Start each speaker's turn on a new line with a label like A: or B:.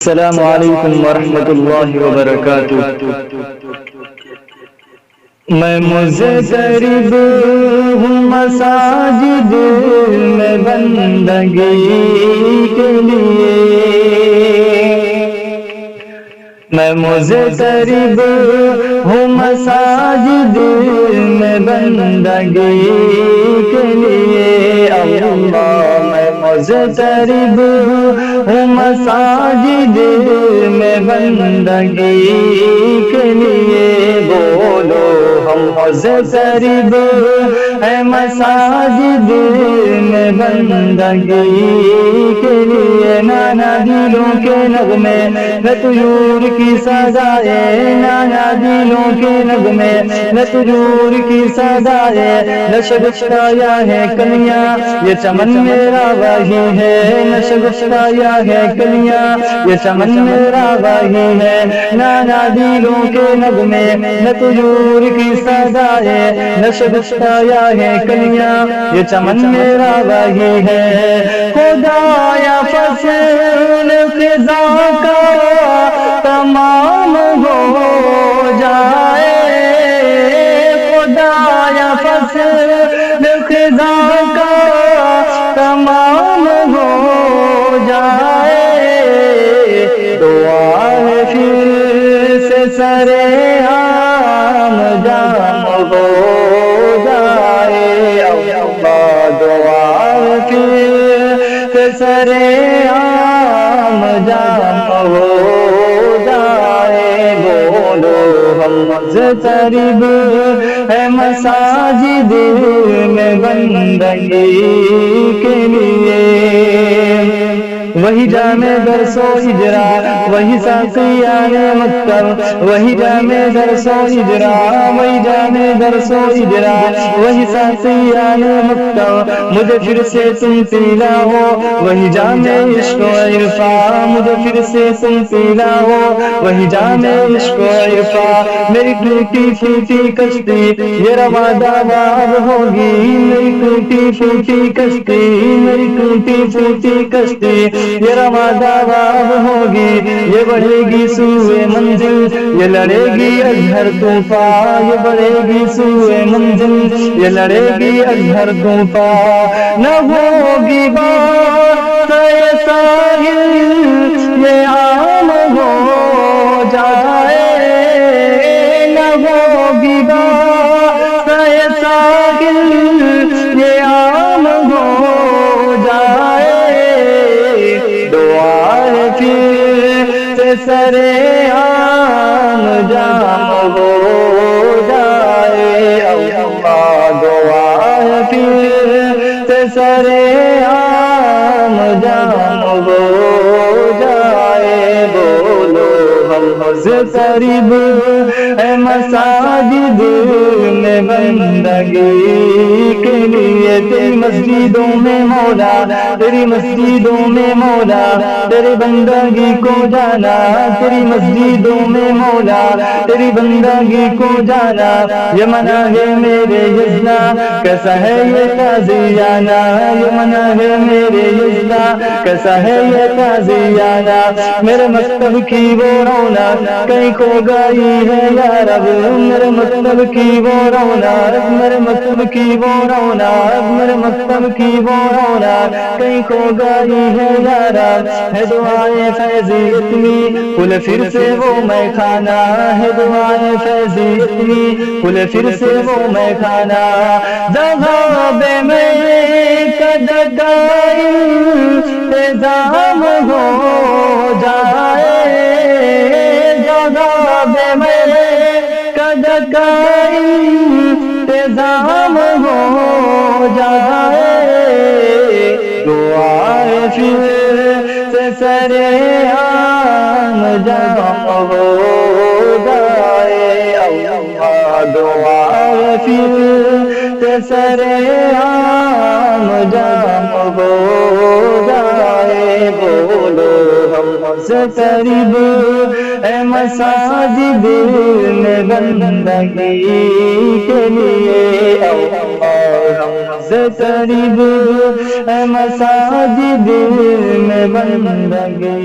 A: السلام علیکم ورحمۃ اللہ وبرکاتہ۔ میں مضطرب ہوں مساجد میں بندگی کے لیے، میں مضطرب ہوں مساجد میں بندگی کے لیے، اللہ میں مضطرب ہوں مساجد میں بندگی کے لیے، بولو ہم مضطرب ہیں مساجد میں بندگی کے لیے، نانا دلوں کے نغمے نہ طیور کی سزائے، نانا دلوں کے نغمے نہ طیور کی سزائے، نشگفتایا ہے کلیاں یہ چمن میرا وہی ہے، نشگفتایا ہے کلیاں یہ چمن میرا وہی ہے، نانا دلوں کے نغمے نہ طیور کی سزائے، نشگفتایا ہے کلیاں یہ چمن میرا وہی ہے، خدایا فصل خزاں کا تمام ہو جائے، خدایا فصل خزاں کا تمام ہو جائے، دعا ہے پھر سے سرے عام جام ہو جائے، اللہ دعا ہے پھر سے سرے عام جام ہو جائے، بولو ہم مضطرب ہیں مساجد میں بندگی کے لیے، وہی جامع درس و اجرا وہی ساقیان مکتب، وہی جامع درس و اجرا وہی جامع درس و اجرا وہی ساقیان مکتب، مجھے پھر سے تم پلاؤ وہی جامع عشق و عرفاں، مجھے پھر سے تم پلاؤ وہی جامع عشق و عرفاں، میری ٹوٹی پھوٹی کشتی یہ رواں داباب ہوگی، میری ٹوٹی پھوٹی کشتی میری ٹوٹی پھوٹی کشتی یہ رواں داباب ہوگی، یہ بڑھے گی سوئے منزل یہ لڑے گی ازہر طوفاں، یہ بڑھے گی سوئے منزل یہ لڑے گی ازہر طوفاں، نہ ہوگی بات ساحل یہ عام ہو جائے، نہ ہوگی بات ساحل یہ عام ہو جائے، دعا ہے پھر سے سرے عام جام ہو جائے، اللہ دعا ہے پھر سے سرے عام جام ہو جائے، بولو ہم مضطرب ہیں مساجد میں بندگی کے لیے، تیری مسجدوں میں مولا تیری مسجدوں میں مولا تیری بندگی کو جانا، تیری مسجدوں میں مولا تیری بندگی کو جانا، یہ منع ہے میرے یزنا کیسا ہے یہ تازیانہ، یہ منع ہے میرے یزنا کیسا ہے یہ تازیانہ، میرے مکتب کی وہ رونق کہیں کھو گئی ہے یا رب، میرے مکتب کی وہ رونق میرے مکتب کی وہ رونق میرے مکتب کی وہ رونق کہیں کھو گئی ہے یا رب، ہے دعائیں فیضی اتنی کھلے پھر سے وہ میں کھانا، ہے دعائیں فیضی اتنی کھلے پھر سے وہ میں کھانا، ذہاب میں قد کا انتظام ہو جائے، ذہاب میں قد کا انتظام ہو جائے، دعا ہے پھر سے سرے عام جام ہو جائے، اللہ دعا ہے پھر سے سرے عام جام ہو جائے، بولو ہم مضطرب ہیں مساجد میں بندگی کے لیے، اللہ ہم مضطرب ہیں مساجد میں بندگی